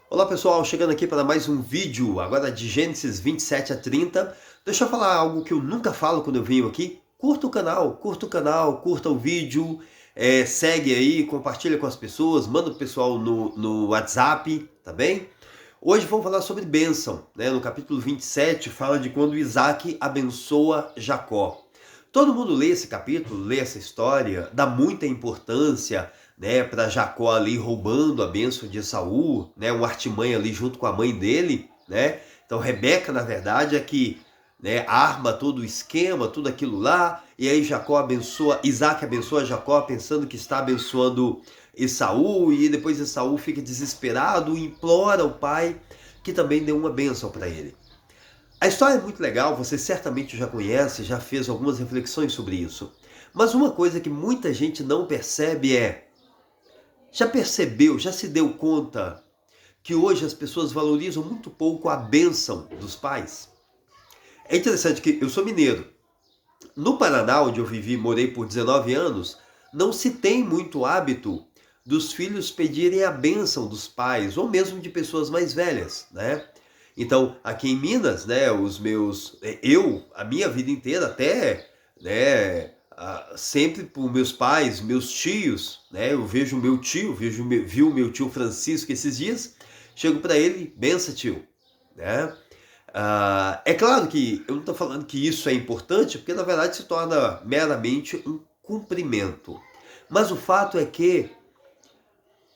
Olá pessoal, chegando aqui para mais um vídeo, agora de Gênesis 27 a 30. Deixa eu falar algo que eu nunca falo quando eu venho aqui. Curta o canal, curta o vídeo, segue aí, compartilha com as pessoas, manda o pessoal no WhatsApp, tá bem? Hoje vamos falar sobre bênção, né? No capítulo 27 fala de quando Isaac abençoa Jacó. Todo mundo lê esse capítulo, lê essa história, dá muita importância, né, para Jacó ali roubando a bênção de Esaú, né, um artimanha ali junto com a mãe dele, né? Então Rebeca, na verdade, é que, né, arma todo o esquema, tudo aquilo lá, e aí Isaac abençoa Jacó pensando que está abençoando Esaú, e depois Esaú fica desesperado e implora ao pai que também dê uma bênção para ele. A história é muito legal, você certamente já conhece, já fez algumas reflexões sobre isso. Mas uma coisa que muita gente não percebe já percebeu, já se deu conta que hoje as pessoas valorizam muito pouco a bênção dos pais? É interessante que eu sou mineiro. No Paraná, onde eu vivi e morei por 19 anos, não se tem muito hábito dos filhos pedirem a bênção dos pais, ou mesmo de pessoas mais velhas, né? Então, aqui em Minas, né, a minha vida inteira até, né, sempre por meus pais, meus tios, né, eu vejo o meu tio, vi o meu tio Francisco esses dias, chego para ele, benção tio, né? É claro que eu não estou falando que isso é importante, porque na verdade se torna meramente um cumprimento. Mas o fato é que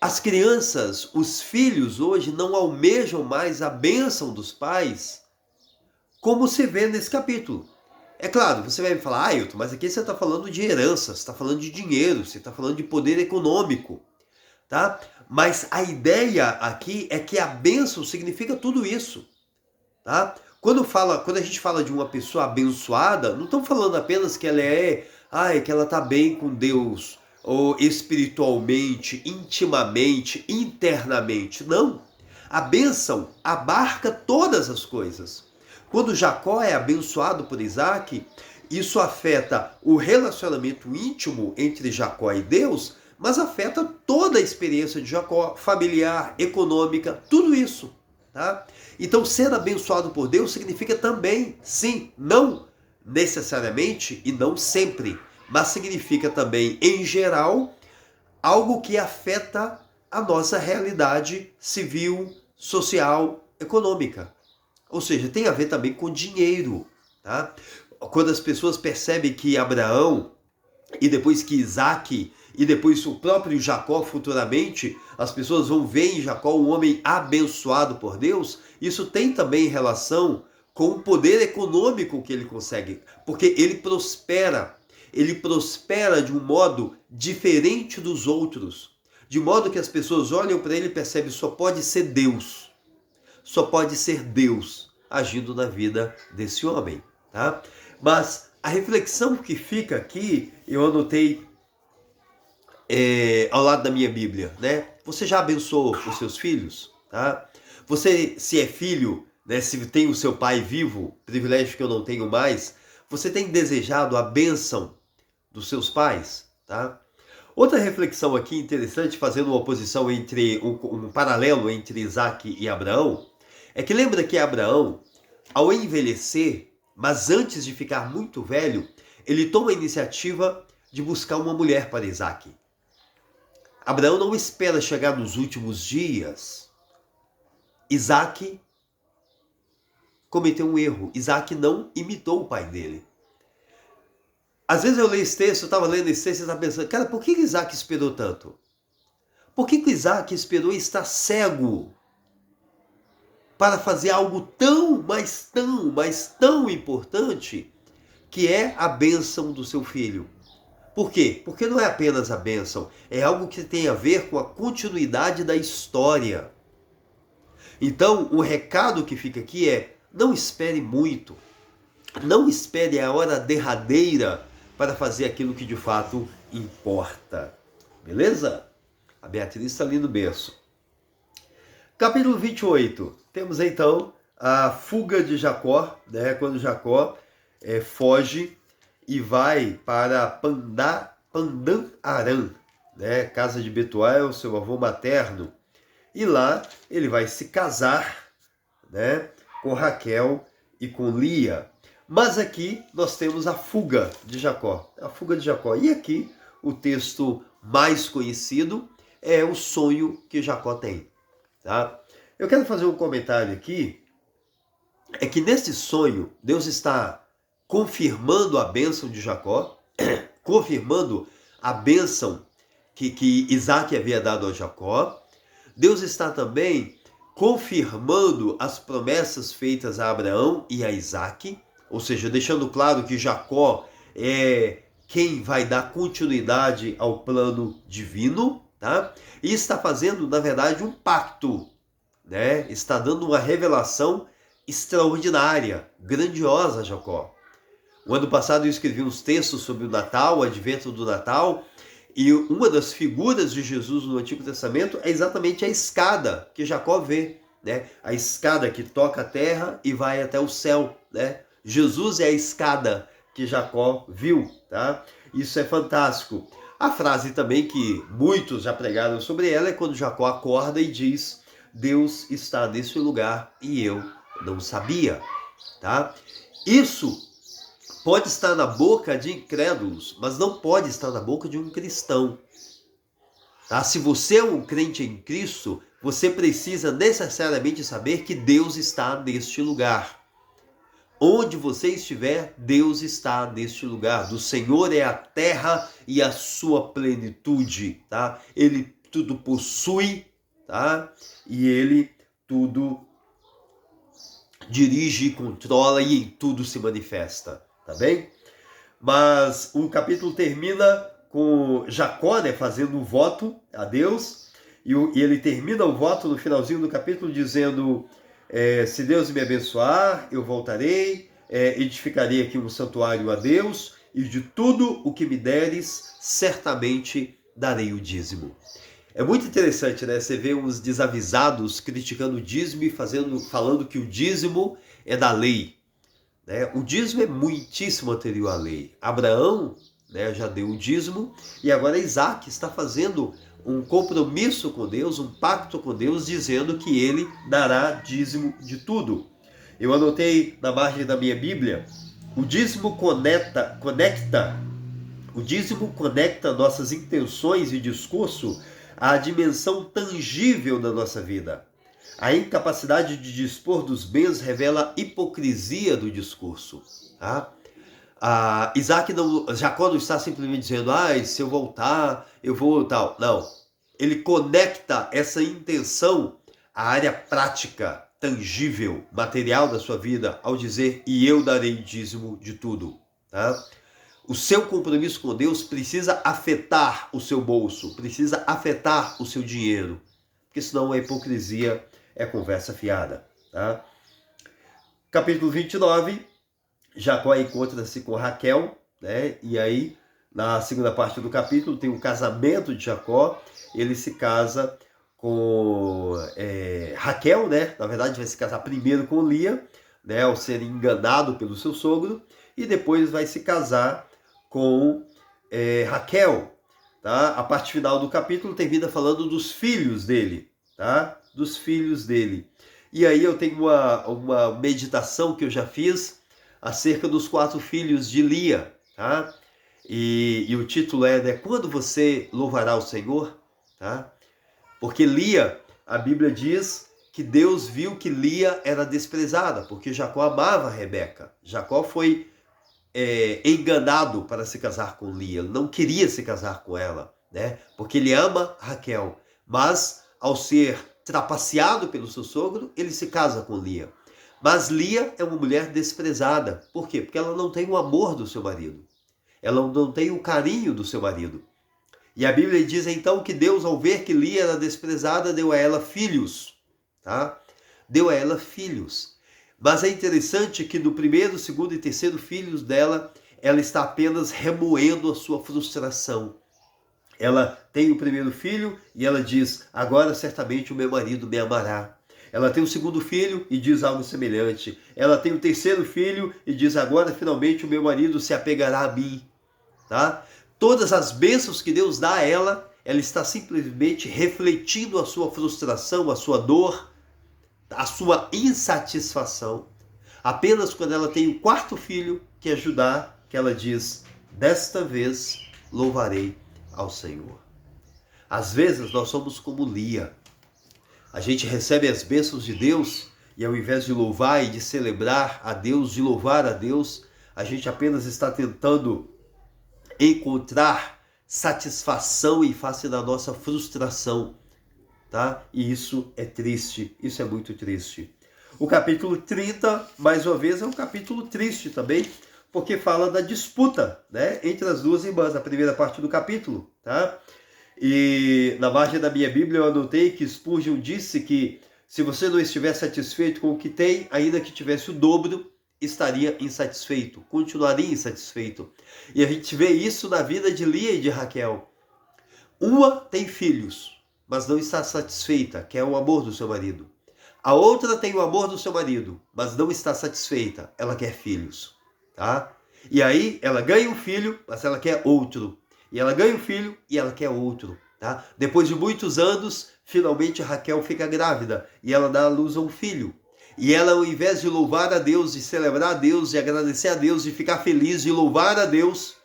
as crianças, os filhos hoje não almejam mais a bênção dos pais, como se vê nesse capítulo. É claro, você vai me falar, Ailton, mas aqui você está falando de herança, você está falando de dinheiro, você está falando de poder econômico, tá? Mas a ideia aqui é que a bênção significa tudo isso, tá? Quando a gente fala de uma pessoa abençoada, não estamos falando apenas que que ela está bem com Deus, ou espiritualmente, intimamente, internamente. Não. A bênção abarca todas as coisas. Quando Jacó é abençoado por Isaac, isso afeta o relacionamento íntimo entre Jacó e Deus, mas afeta toda a experiência de Jacó, familiar, econômica, tudo isso. Tá? Então, ser abençoado por Deus significa também, sim, não necessariamente e não sempre, mas significa também, em geral, algo que afeta a nossa realidade civil, social, econômica. Ou seja, tem a ver também com dinheiro. Tá? Quando as pessoas percebem que Abraão e depois que Isaac e depois o próprio Jacó futuramente, as pessoas vão ver em Jacó um homem abençoado por Deus, isso tem também relação com o poder econômico que ele consegue, porque ele prospera de um modo diferente dos outros, de modo que as pessoas olham para ele e percebem só pode ser Deus, só pode ser Deus agindo na vida desse homem, tá? Mas a reflexão que fica aqui, eu anotei ao lado da minha Bíblia, né? Você já abençoou os seus filhos, tá? Você, se é filho, né, se tem o seu pai vivo, privilégio que eu não tenho mais, você tem desejado a bênção dos seus pais, tá? Outra reflexão aqui interessante, fazendo uma oposição um paralelo entre Isaac e Abraão, é que lembra que Abraão, ao envelhecer, mas antes de ficar muito velho, ele toma a iniciativa de buscar uma mulher para Isaac. Abraão não espera chegar nos últimos dias. Isaac cometeu um erro. Isaac não imitou o pai dele. Às vezes eu leio esse texto, eu estava lendo esse texto e estava pensando, cara, por que Isaac esperou tanto? Por que Isaac esperou estar cego para fazer algo mas tão importante, que é a bênção do seu filho? Por quê? Porque não é apenas a bênção, é algo que tem a ver com a continuidade da história. Então, o recado que fica aqui é: não espere muito, não espere a hora derradeira para fazer aquilo que de fato importa. Beleza? A Beatriz está ali no berço. Capítulo 28. Temos então a fuga de Jacó, né? Quando Jacó foge e vai para Pandan Aram, né? Casa de Betuel, seu avô materno. E lá ele vai se casar, né, com Raquel e com Lia. Mas aqui nós temos a fuga de Jacó. A fuga de Jacó. E aqui o texto mais conhecido é o sonho que Jacó tem. Tá? Eu quero fazer um comentário aqui. É que nesse sonho, Deus está confirmando a bênção de Jacó, confirmando a bênção que Isaac havia dado a Jacó. Deus está também confirmando as promessas feitas a Abraão e a Isaac, ou seja, deixando claro que Jacó é quem vai dar continuidade ao plano divino, tá? E está fazendo, na verdade, um pacto, né? Está dando uma revelação extraordinária, grandiosa a Jacó. O ano passado eu escrevi uns textos sobre o Natal, o advento do Natal, e uma das figuras de Jesus no Antigo Testamento é exatamente a escada que Jacó vê, né? A escada que toca a terra e vai até o céu, né? Jesus é a escada que Jacó viu, tá? Isso é fantástico. A frase também que muitos já pregaram sobre ela é quando Jacó acorda e diz: Deus está nesse lugar e eu não sabia, tá? Isso pode estar na boca de incrédulos, mas não pode estar na boca de um cristão. Tá? Se você é um crente em Cristo, você precisa necessariamente saber que Deus está neste lugar. Onde você estiver, Deus está neste lugar. Do Senhor é a terra e a sua plenitude. Tá? Ele tudo possui, tá? E ele tudo dirige, controla e em tudo se manifesta. Tá bem? Mas o capítulo termina com Jacó, né, fazendo um voto a Deus, e ele termina o voto no finalzinho do capítulo dizendo: se Deus me abençoar, eu voltarei, edificarei aqui um santuário a Deus, e de tudo o que me deres, certamente darei o dízimo. É muito interessante, né? Você vê uns desavisados criticando o dízimo e falando que o dízimo é da lei. O dízimo é muitíssimo anterior à lei. Abraão, né, já deu o dízimo e agora Isaac está fazendo um compromisso com Deus, um pacto com Deus, dizendo que ele dará dízimo de tudo. Eu anotei na margem da minha Bíblia: o dízimo conecta nossas intenções e discurso à dimensão tangível da nossa vida. A incapacidade de dispor dos bens revela a hipocrisia do discurso. Tá? Jacó não está simplesmente dizendo: se eu voltar, eu vou tal. Não. Ele conecta essa intenção à área prática, tangível, material da sua vida, ao dizer: e eu darei dízimo de tudo. Tá? O seu compromisso com Deus precisa afetar o seu bolso, precisa afetar o seu dinheiro, porque senão a hipocrisia é conversa fiada. Tá? Capítulo 29, Jacó encontra-se com Raquel, né? E aí, na segunda parte do capítulo, tem o casamento de Jacó. Ele se casa com Raquel, né? Na verdade, vai se casar primeiro com Lia, né? Ao ser enganado pelo seu sogro, e depois vai se casar com Raquel. Tá? A parte final do capítulo termina falando dos filhos dele, tá? Dos filhos dele. E aí eu tenho uma meditação que eu já fiz acerca dos 4 filhos de Lia, tá? E o título é, né, quando você louvará o Senhor, tá? Porque Lia, a Bíblia diz que Deus viu que Lia era desprezada, porque Jacó amava Rebeca. Jacó foi enganado para se casar com Lia, ele não queria se casar com ela, né? Porque ele ama Raquel, mas ao ser trapaceado pelo seu sogro, ele se casa com Lia. Mas Lia é uma mulher desprezada. Por quê? Porque ela não tem o amor do seu marido. Ela não tem o carinho do seu marido. E a Bíblia diz então que Deus, ao ver que Lia era desprezada, deu a ela filhos. Tá? Deu a ela filhos. Mas é interessante que no primeiro, segundo e terceiro filhos dela, ela está apenas remoendo a sua frustração. Ela tem o primeiro filho e ela diz: agora certamente o meu marido me amará. Ela tem o segundo filho e diz algo semelhante. Ela tem o terceiro filho e diz: agora finalmente o meu marido se apegará a mim. Tá? Todas as bênçãos que Deus dá a ela, ela está simplesmente refletindo a sua frustração, a sua dor, a sua insatisfação. Apenas quando ela tem o quarto filho que ajudar, que ela diz: desta vez louvarei ao Senhor. Às vezes nós somos como Lia. A gente recebe as bênçãos de Deus e ao invés de louvar e de celebrar a Deus, de louvar a Deus, a gente apenas está tentando encontrar satisfação em face da nossa frustração, tá? E isso é triste, isso é muito triste. O capítulo 30, mais uma vez, é um capítulo triste também, porque fala da disputa, né, entre as duas irmãs, a primeira parte do capítulo, tá? E na margem da minha Bíblia eu anotei que Spurgeon disse que se você não estiver satisfeito com o que tem, ainda que tivesse o dobro, estaria insatisfeito, continuaria insatisfeito. E a gente vê isso na vida de Lia e de Raquel. Uma tem filhos, mas não está satisfeita, quer o amor do seu marido. A outra tem o amor do seu marido, mas não está satisfeita, ela quer filhos, tá? E aí ela ganha um filho, mas ela quer outro. E ela ganha um filho e ela quer outro, tá? Depois de muitos anos, finalmente Raquel fica grávida e ela dá à luz a um filho. E ela, ao invés de louvar a Deus, de celebrar a Deus, de agradecer a Deus, de ficar feliz, de louvar a Deus,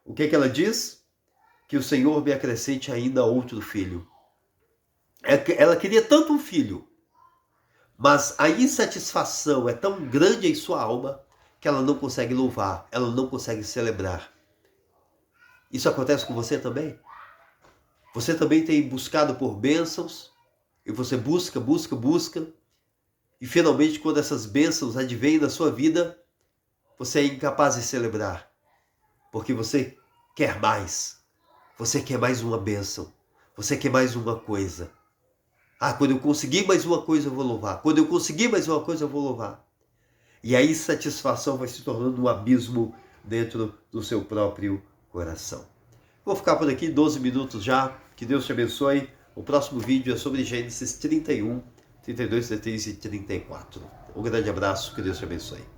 o que ela diz? Que o Senhor me acrescente ainda outro filho. Ela queria tanto um filho, mas a insatisfação é tão grande em sua alma que ela não consegue louvar, ela não consegue celebrar. Isso acontece com você também? Você também tem buscado por bênçãos, e você busca, e finalmente quando essas bênçãos advêm na sua vida, você é incapaz de celebrar, porque você quer mais uma bênção, você quer mais uma coisa. Ah, quando eu conseguir mais uma coisa eu vou louvar, quando eu conseguir mais uma coisa eu vou louvar. E a insatisfação vai se tornando um abismo dentro do seu próprio coração. Vou ficar por aqui, 12 minutos já. Que Deus te abençoe. O próximo vídeo é sobre Gênesis 31, 32, 33 e 34. Um grande abraço, que Deus te abençoe.